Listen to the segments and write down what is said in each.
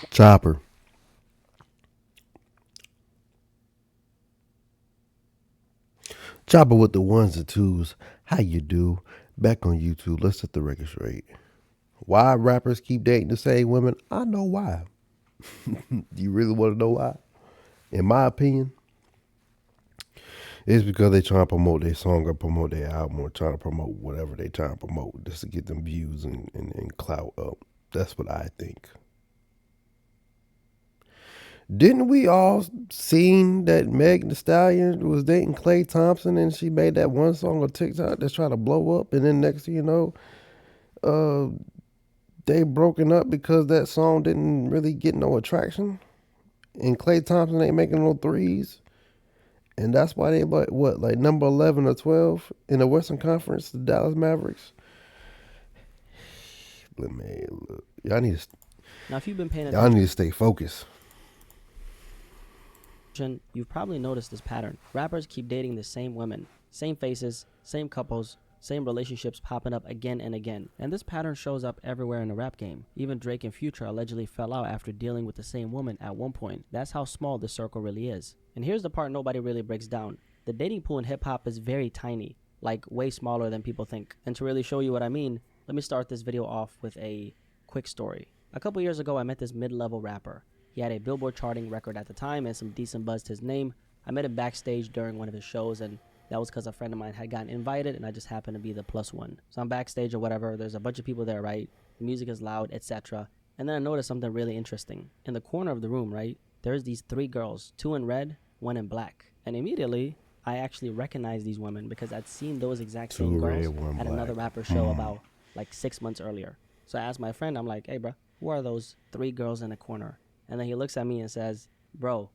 Chopper. Chopper with the ones and twos. How you do? Back on YouTube. Let's set the record straight. Why rappers keep dating the same women? I know why. Do you really want to know why? In my opinion, it's because they trying to promote their song or promote their album or trying to promote whatever they trying to promote just to get them views and clout up. That's what I think. Didn't we all seen that Meg Thee Stallion was dating Clay Thompson and she made that one song on TikTok that's trying to blow up and then next thing you know, uh, they broken up because that song didn't really get no attraction and Clay Thompson ain't making no threes and that's why they like number 11 or 12 in the Western Conference, the Dallas Mavericks. But man, look, Now, if you've been paying y'all attention, need to stay focused. you've probably noticed this pattern. Rappers keep dating the same women, same faces, same couples, same relationships popping up again and again. And this pattern shows up everywhere in the rap game. Even Drake and Future allegedly fell out after dealing with the same woman at one point. That's how small the circle really is. And here's the part nobody really breaks down. The dating pool in hip hop is very tiny, like way smaller than people think. And to really show you what I mean, let me start this video off with a quick story. A couple years ago, I met this mid-level rapper. He had a Billboard charting record at the time and some decent buzz to his name. I met him backstage during one of his shows, and that was because a friend of mine had gotten invited and I just happened to be the plus one. So I'm backstage or whatever. There's a bunch of people there, right? The music is loud, etc. And then I noticed something really interesting. In the corner of the room, right, there's these three girls, two in red, one in black. And immediately, I actually recognized these women because I'd seen those exact same Two girls red, one at black. another rapper show about like 6 months earlier. So I asked my friend, I'm like, hey, bro, who are those three girls in the corner? And then he looks at me and says, bro,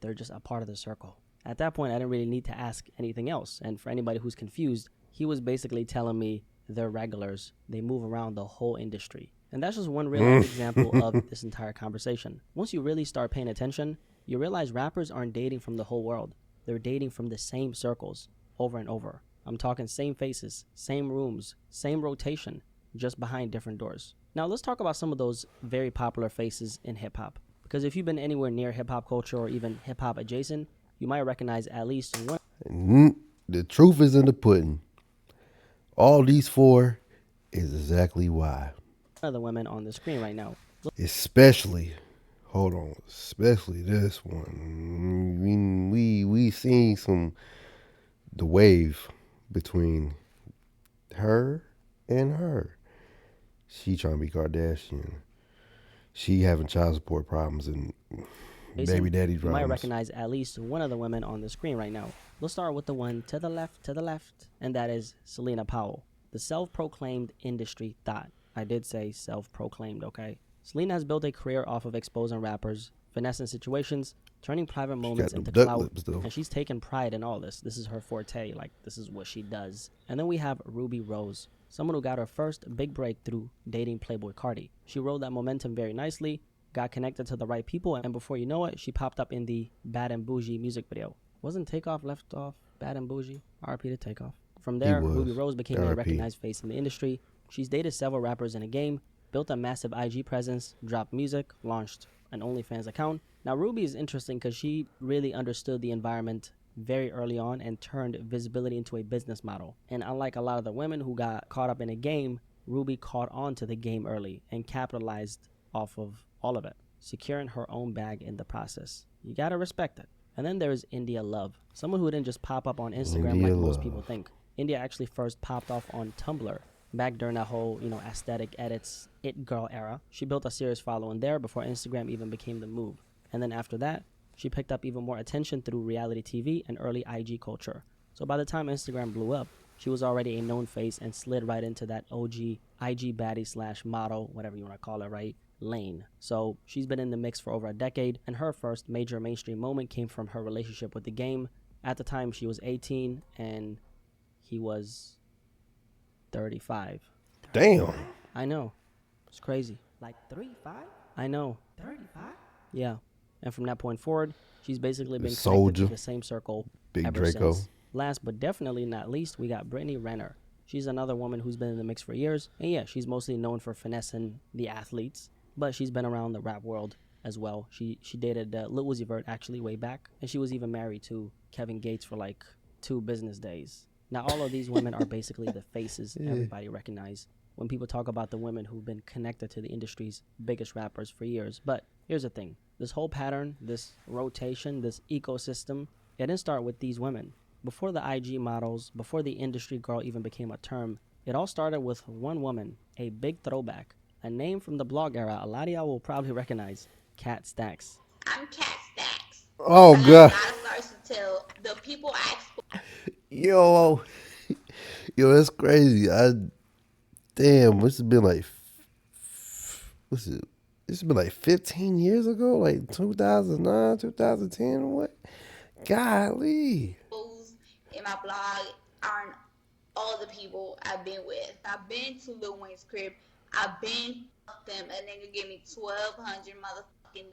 they're just a part of the circle. At that point, I didn't really need to ask anything else. And for anybody who's confused, he was basically telling me they're regulars. They move around the whole industry. And that's just one real life example of this entire conversation. Once you really start paying attention, you realize rappers aren't dating from the whole world. They're dating from the same circles over and over. I'm talking same faces, same rooms, same rotation, just behind different doors. Now let's talk about some of those very popular faces in hip hop. Because if you've been anywhere near hip hop culture or even hip hop adjacent, you might recognize at least one The truth is in the pudding. All these four is exactly why. of the women on the screen right now. Especially, hold on, especially this one. We seen the wave between her and her. She trying to be Kardashian. She having child support problems and baby daddy You might problems. recognize at least one of the women on the screen right now. Let's start with the one to the left, and that is Selena Powell, the self-proclaimed industry thought. I did say self-proclaimed, okay? Selena has built a career off of exposing rappers, finessing situations, turning private She moments got them into duck clout, lips though. and she's taken pride in all this. This is her forte, like this is what she does. And then we have Ruby Rose, someone who got her first big breakthrough dating Playboy Cardi. She rode that momentum very nicely, got connected to the right people, and before you know it, she popped up in the Bad and Bougie music video. Wasn't Takeoff left off Bad and Bougie? RP to Takeoff. From He there, Ruby was. Rose became a R.I.P. recognized face in the industry. She's dated several rappers in the game, built a massive IG presence, dropped music, launched an OnlyFans account. Now, Ruby is interesting because she really understood the environment very early on and turned visibility into a business model. And unlike a lot of the women who got caught up in a game, Ruby caught on to the game early and capitalized off of all of it, securing her own bag in the process. You gotta respect it. And then there's India Love, someone who didn't just pop up on Instagram India like most people Love. think. India actually first popped off on Tumblr back during that whole, aesthetic edits, it girl era. She built a serious following there before Instagram even became the move. And then after that, she picked up even more attention through reality TV and early IG culture. So by the time Instagram blew up, she was already a known face and slid right into that OG IG baddie slash model, whatever you want to call it, right? Lane. So she's been in the mix for over a decade, and her first major mainstream moment came from her relationship with the game. At the time, she was 18 and he was 35. Damn. I know. It's crazy. Like 35? I know. 35? Yeah. And from that point forward, she's basically been connected to Soldier. the same circle Big ever Draco. since. Last but definitely not least, we got Brittany Renner. She's another woman who's been in the mix for years. And yeah, she's mostly known for finessing the athletes, but she's been around the rap world as well. She dated Lil Uzi Vert actually way back, and she was even married to Kevin Gates for like 2 business days. Now all of these women are basically the faces Yeah. everybody recognize when people talk about the women who've been connected to the industry's biggest rappers for years. But here's the thing: this whole pattern, this rotation, this ecosystem, it didn't start with these women. Before the IG models, before the industry girl even became a term, it all started with one woman, a big throwback, a name from the blog era a lot of y'all will probably recognize, Kat Stacks. I'm Cat Stacks. Oh I got god, a lot of stories to tell. The people ask yo, yo, that's crazy. Damn, this has been like, what's it? This has been like 15 years ago, like 2009, 2010. What? Golly. who's in my blog aren't all the people I've been with. I've been to Lil Wayne's crib. I've been fucked them. A nigga gave me $1,200 motherfucking.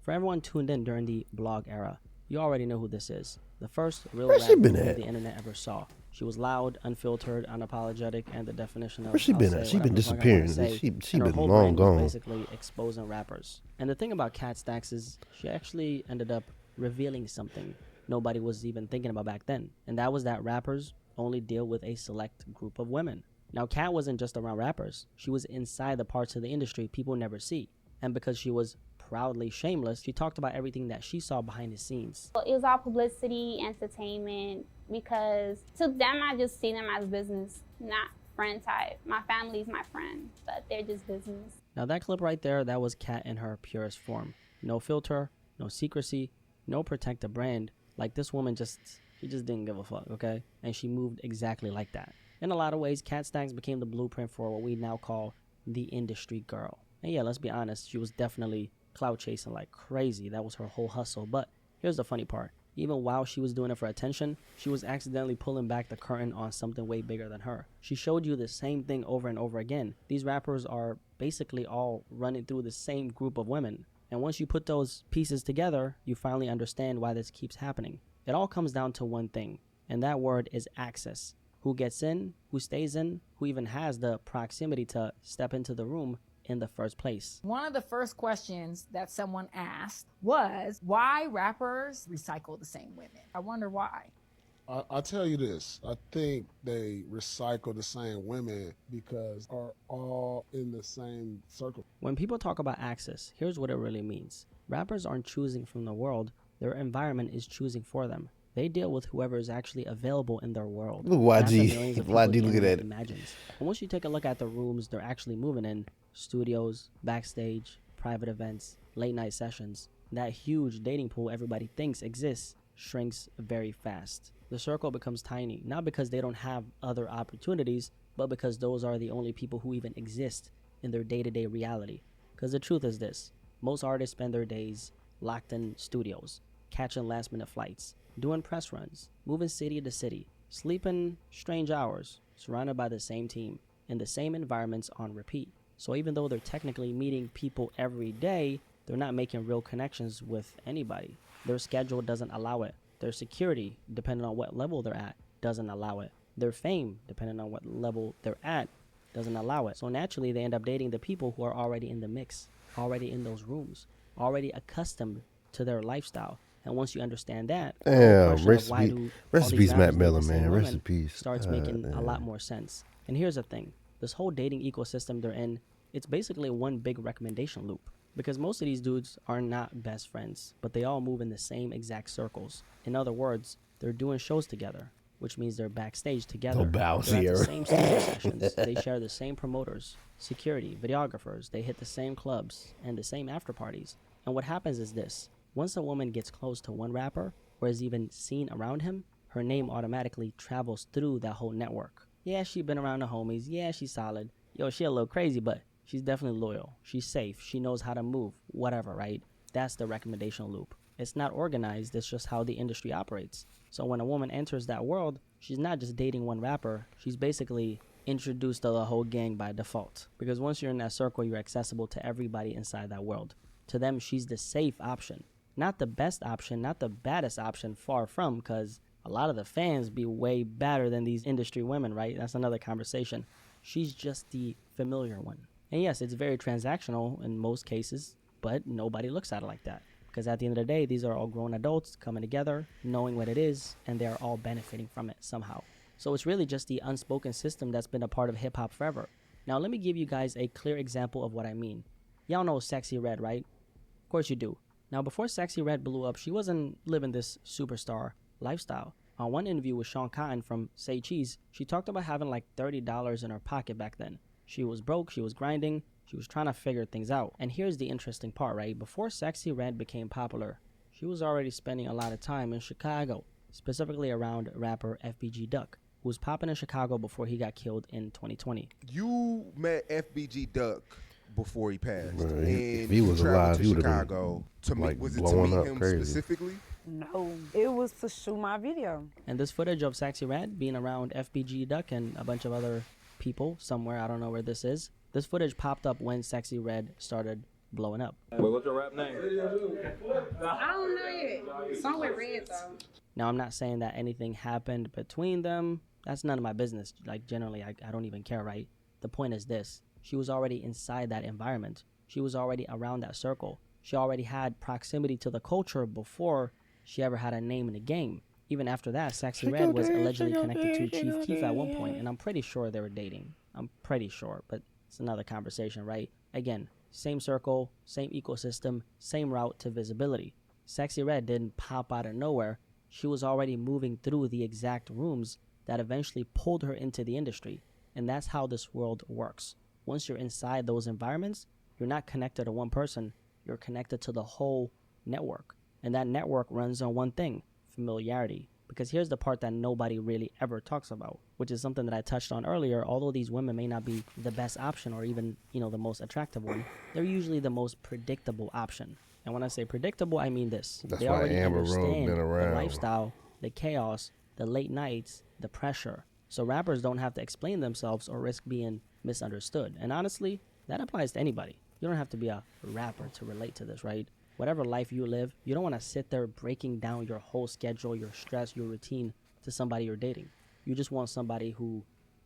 For everyone tuned in during the blog era, you already know who this is. The first real Where rap she been guru at? the internet ever saw. She was loud, unfiltered, unapologetic, and the definition of Where she I'll been say at? She been whatever the fuck I wanna disappearing. say, She and her been whole long brand was gone. basically exposing rappers. And the thing about Kat Stacks is she actually ended up revealing something nobody was even thinking about back then, and that was that rappers only deal with a select group of women. Now, Kat wasn't just around rappers; she was inside the parts of the industry people never see, and because she was proudly shameless, she talked about everything that she saw behind the scenes. It was all publicity, entertainment, because to them, I just see them as business, not friend type. My family's my friend, but they're just business. Now that clip right there, that was Kat in her purest form. No filter, no secrecy, no protect the brand. Like this woman she just didn't give a fuck, okay? And she moved exactly like that. In a lot of ways, Kat Stacks became the blueprint for what we now call the industry girl. And yeah, let's be honest, she was definitely clout chasing like crazy. That was her whole hustle. But here's the funny part. Even while she was doing it for attention, she was accidentally pulling back the curtain on something way bigger than her. She showed you the same thing over and over again. These rappers are basically all running through the same group of women. And once you put those pieces together, you finally understand why this keeps happening. It all comes down to one thing, and that word is access. Who gets in, who stays in, who even has the proximity to step into the room in the first place. One of the first questions that someone asked was why rappers recycle the same women. I wonder why. I'll tell you this. I think they recycle the same women because are all in the same circle. When people talk about access, here's what it really means. Rappers aren't choosing from the world, their environment is choosing for them. They deal with whoever is actually available in their world. Look, not the YG. millions of people YG, the look at internet that. imagines. And once you take a look at the rooms they're actually moving in, studios, backstage, private events, late night sessions, that huge dating pool everybody thinks exists shrinks very fast. The circle becomes tiny, not because they don't have other opportunities, but because those are the only people who even exist in their day-to-day reality. Because the truth is this, most artists spend their days locked in studios, catching last-minute flights, doing press runs, moving city to city, sleeping strange hours, surrounded by the same team, in the same environments on repeat. So even though they're technically meeting people every day, they're not making real connections with anybody. Their schedule doesn't allow it. Their security, depending on what level they're at, doesn't allow it. Their fame, depending on what level they're at, doesn't allow it. So naturally, they end up dating the people who are already in the mix, already in those rooms, already accustomed to their lifestyle. And once you understand that, the whole Damn, question of why do rest all in these peace, Matt rappers date the Miller, same man. Rest women in peace. starts making a lot more sense. And here's the thing. This whole dating ecosystem they're in, it's basically one big recommendation loop. Because most of these dudes are not best friends, but they all move in the same exact circles. In other words, they're doing shows together, which means they're backstage together. Don't bow, They're at the Sierra. same studio sessions. They share the same promoters, security, videographers. They hit the same clubs and the same after parties. And what happens is this. Once a woman gets close to one rapper, or is even seen around him, her name automatically travels through that whole network. Yeah, she been around the homies. Yeah, she's solid. Yo, she a little crazy, but she's definitely loyal. She's safe. She knows how to move. Whatever, right? That's the recommendation loop. It's not organized. It's just how the industry operates. So when a woman enters that world, she's not just dating one rapper. She's basically introduced to the whole gang by default. Because once you're in that circle, you're accessible to everybody inside that world. To them, she's the safe option. Not the best option, not the baddest option, far from, because a lot of the fans be way better than these industry women, right? That's another conversation. She's just the familiar one. And yes, it's very transactional in most cases, but nobody looks at it like that. Because at the end of the day, these are all grown adults coming together, knowing what it is, and they are all benefiting from it somehow. So it's really just the unspoken system that's been a part of hip hop forever. Now let me give you guys a clear example of what I mean. Y'all know Sexy Red, right? Of course you do. Now before Sexy Red blew up, she wasn't living this superstar lifestyle. On one interview with Sean Cotton from Say Cheese, she talked about having like $30 in her pocket back then. She was broke, she was grinding, she was trying to figure things out. And here's the interesting part, right? Before Sexy Red became popular, she was already spending a lot of time in Chicago, specifically around rapper FBG Duck, who was popping in Chicago before he got killed in 2020. You met FBG Duck before he passed, Bro, and if he was traveled alive, to he would've been, Chicago to meet. like, Was it to blowing meet up him crazy. specifically? No, it was to shoot my video. And this footage of Sexy Red being around FBG Duck and a bunch of other people somewhere, I don't know where this is. This footage popped up when Sexy Red started blowing up. What's your rap name? I don't know yet. Song with Red though. Now I'm not saying that anything happened between them. That's none of my business. Like generally, I don't even care, right? The point is this. She was already inside that environment. She was already around that circle. She already had proximity to the culture before she ever had a name in the game. Even after that, Sexy Red was allegedly connected to Chief Keef at one point, and I'm pretty sure they were dating. I'm pretty sure, but it's another conversation, right? Again, same circle, same ecosystem, same route to visibility. Sexy Red didn't pop out of nowhere. She was already moving through the exact rooms that eventually pulled her into the industry. And that's how this world works. Once you're inside those environments, you're not connected to one person, you're connected to the whole network. And that network runs on one thing, familiarity. Because here's the part that nobody really ever talks about, which is something that I touched on earlier. Although these women may not be the best option or even, the most attractive one, they're usually the most predictable option. And when I say predictable, I mean this. That's They why already Amber Rose understand been the around. lifestyle, the chaos, the late nights, the pressure. So rappers don't have to explain themselves or risk being misunderstood. And honestly, that applies to anybody. You don't have to be a rapper to relate to this, right? Whatever life you live, you don't want to sit there breaking down your whole schedule, your stress, your routine to somebody you're dating. You just want somebody who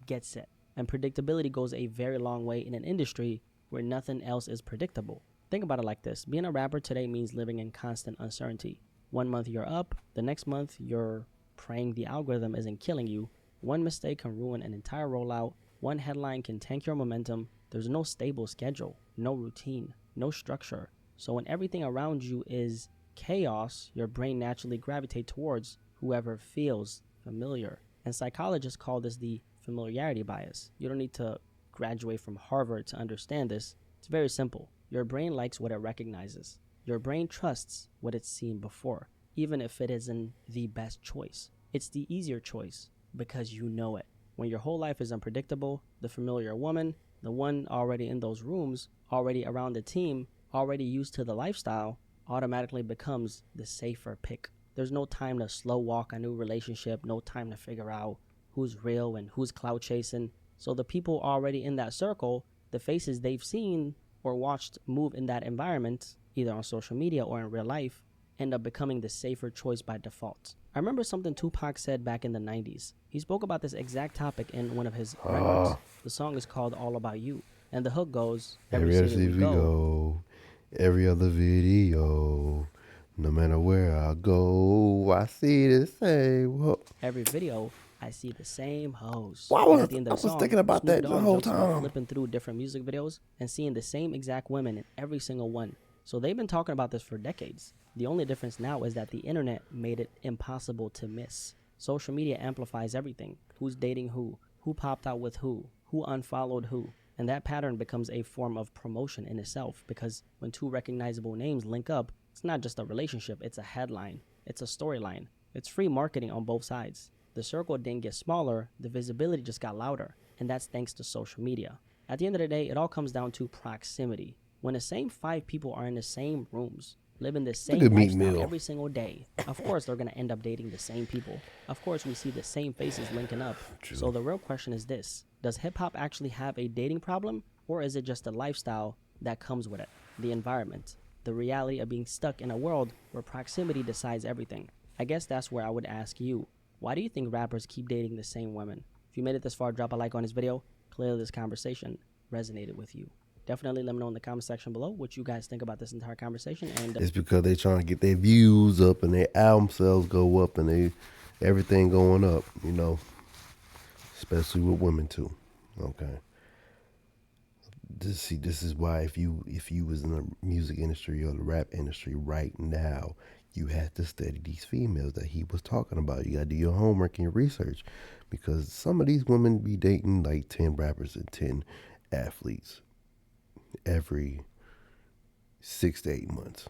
gets it. And predictability goes a very long way in an industry where nothing else is predictable. Think about it like this. Being a rapper today means living in constant uncertainty. One month you're up, the next month you're praying the algorithm isn't killing you. One mistake can ruin an entire rollout. One headline can tank your momentum. There's no stable schedule, no routine, no structure. So when everything around you is chaos, your brain naturally gravitates towards whoever feels familiar. And psychologists call this the familiarity bias. You don't need to graduate from Harvard to understand this. It's very simple. Your brain likes what it recognizes. Your brain trusts what it's seen before, even if it isn't the best choice. It's the easier choice because you know it. When your whole life is unpredictable, the familiar woman, the one already in those rooms, already around the team, already used to the lifestyle, automatically becomes the safer pick. There's no time to slow walk a new relationship, no time to figure out who's real and who's clout chasing. So the people already in that circle, the faces they've seen or watched move in that environment, either on social media or in real life, end up becoming the safer choice by default. I remember something Tupac said back in the 90s. He spoke about this exact topic in one of his records. The song is called All About You. And the hook goes, every city we go, every other video, no matter where I go, I see the same. Every video, I see the same hoes. Why And was at the end of I the was song, thinking about Snoop that the Dogg whole jokes about time. flipping through different music videos and seeing the same exact women in every single one. So they've been talking about this for decades. The only difference now is that the internet made it impossible to miss. Social media amplifies everything. Who's dating who popped out with who unfollowed who. And that pattern becomes a form of promotion in itself, because when two recognizable names link up, it's not just a relationship, it's a headline, it's a storyline. It's free marketing on both sides. The circle didn't get smaller, the visibility just got louder, and that's thanks to social media. At the end of the day, it all comes down to proximity. When the same 5 people are in the same rooms, living the same at Meek lifestyle Mill. every single day, of course they're going to end up dating the same people. Of course we see the same faces linking up. So the real question is this: does hip-hop actually have a dating problem, or is it just a lifestyle that comes with it? The environment, the reality of being stuck in a world where proximity decides everything. I guess that's where I would ask you, why do you think rappers keep dating the same women? If you made it this far, drop a like on this video. Clearly this conversation resonated with you. Definitely let me know in the comment section below what you guys think about this entire conversation. And It's because they trying to get their views up and their album sales go up and everything going up, you know, especially with women too. Okay. This is why if you was in the music industry or the rap industry right now, you have to study these females that he was talking about. You got to do your homework and your research, because some of these women be dating like 10 rappers and 10 athletes every 6 to 8 months.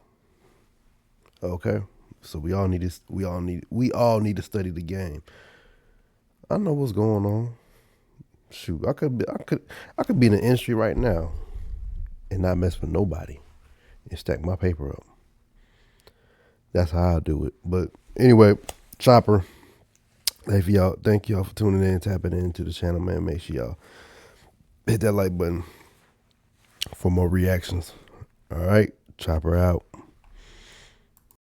Okay, so we all need to study the game. I know what's going on. Shoot, I could be in the industry right now and not mess with nobody and stack my paper up. That's how I do it. But anyway, Chopper, thank y'all for tuning in, tapping into the channel, man. Make sure y'all hit that like button for more reactions. All right, Chopper out.